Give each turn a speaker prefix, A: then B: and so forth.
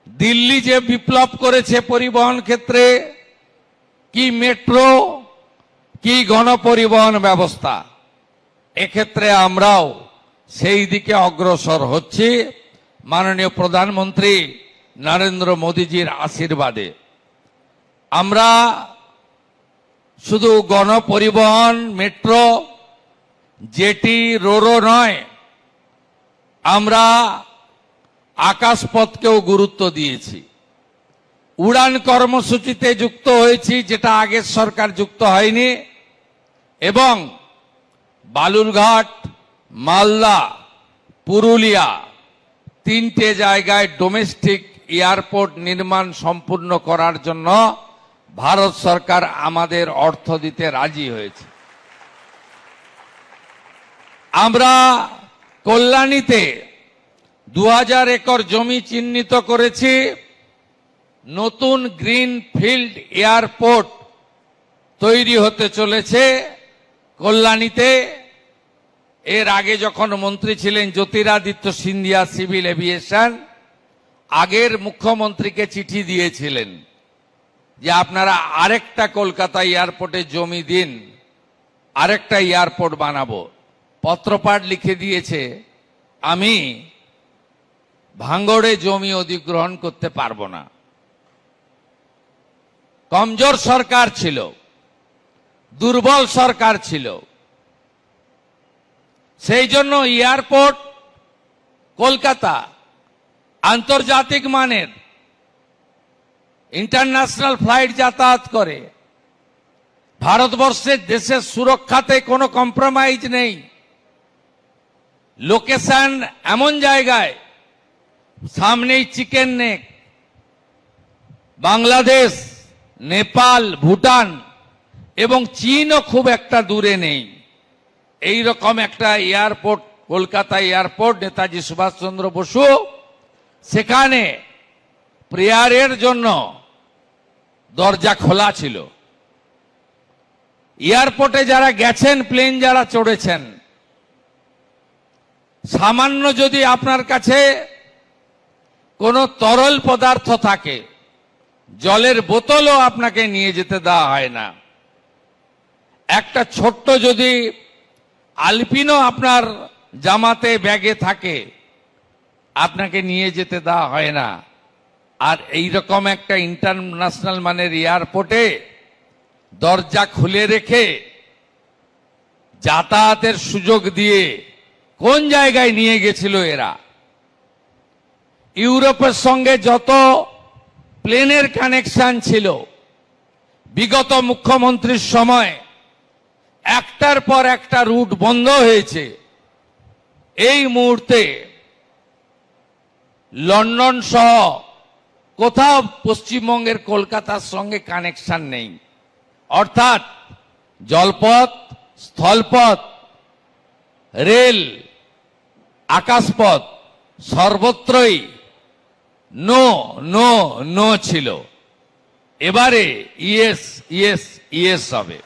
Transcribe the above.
A: দিল্লি যে বিপ্লব করেছে পরিবহন ক্ষেত্রে, কি মেট্রো, কি গণপরিবহন ব্যবস্থা, এক্ষেত্রে আমরাও সেই দিকে অগ্রসর হচ্ছি মাননীয় প্রধানমন্ত্রী নরেন্দ্র মোদীজির আশীর্বাদে। আমরা শুধু গণপরিবহন, মেট্রো, জেটি, রোরো নয়, আমরা আকাশপথকেও গুরুত্ব দিয়েছি। উড়ান কর্মসূচিতে যুক্ত হয়েছি, যেটা আগের সরকার যুক্ত হয়নি, এবং বালুরঘাট, মালদা, পুরুলিয়া তিনটে জায়গায় ডোমেস্টিক এয়ারপোর্ট নির্মাণ সম্পূর্ণ করার জন্য ভারত সরকার আমাদের অর্থ দিতে রাজি হয়েছে। আমরা কল্যাণীতে 2000 একর জমি চিহ্নিত করেছি। নতুন গ্রিন ফিল্ড এয়ারপোর্ট তৈরি হতে চলেছে কল্যাণীতে। এর আগে যখন মন্ত্রী ছিলেন জ্যোতিরাদিত্য সিন্ধিয়া, সিভিল এভিয়েশন, আগের মুখ্যমন্ত্রীকে চিঠি দিয়েছিলেন যে আপনারা আরেকটা কলকাতা এয়ারপোর্টে জমি দিন, আরেকটা এয়ারপোর্ট বানাবো। পত্রপাঠ লিখে দিয়েছে, আমি ভাঙড়ে জমি অধিগ্রহণ করতে পারবো না। কমজোর সরকার ছিল, দুর্বল সরকার ছিল, সেই জন্য এয়ারপোর্ট কলকাতা আন্তর্জাতিক মানের, ইন্টারন্যাশনাল ফ্লাইট যাতায়াত করে। ভারতবর্ষের দেশের সুরক্ষাতে কোনো কম্প্রোমাইজ নেই। লোকেশন এমন জায়গায়, সামনেই চিকেন নেক, বাংলাদেশ, নেপাল, ভুটান এবং চীনও খুব একটা দূরে নেই। এই রকম একটা এয়ারপোর্ট, কলকাতা এয়ারপোর্ট, নেতাজি সুভাষচন্দ্র বসু, সেখানে প্রেয়ারের জন্য দরজা খোলা ছিল। এয়ারপোর্টে যারা গেছেন, প্লেন যারা চড়েছেন, সামান্য যদি আপনার কাছে কোনো তরল পদার্থ থাকে, জলের বোতলও আপনাকে নিয়ে যেতে দেওয়া হয় না। একটা ছোট্ট যদি আলপিনো আপনার জামাতে, ব্যাগে থাকে, আপনাকে নিয়ে যেতে দেওয়া হয় না। আর এই রকম একটা ইন্টারন্যাশনাল মানের এয়ারপোর্টে দরজা খুলে রেখে যাতায়াতের সুযোগ দিয়ে কোন জায়গায় নিয়ে গেছিল এরা? ইউরোপের সঙ্গে যত প্লেনের কানেকশন ছিল বিগত মুখ্যমন্ত্রীর সময়, একটার পর একটা রুট বন্ধ হয়েছে। এই মুহূর্তে লন্ডন সহ কোথাও পশ্চিমবঙ্গের কলকাতার সঙ্গে কানেকশন নেই। অর্থাৎ জলপথ, স্থলপথ, রেল, আকাশপথ সর্বত্রই নো নো নো ছিল। এবারে ইয়েস ইয়েস ইয়েস হবে।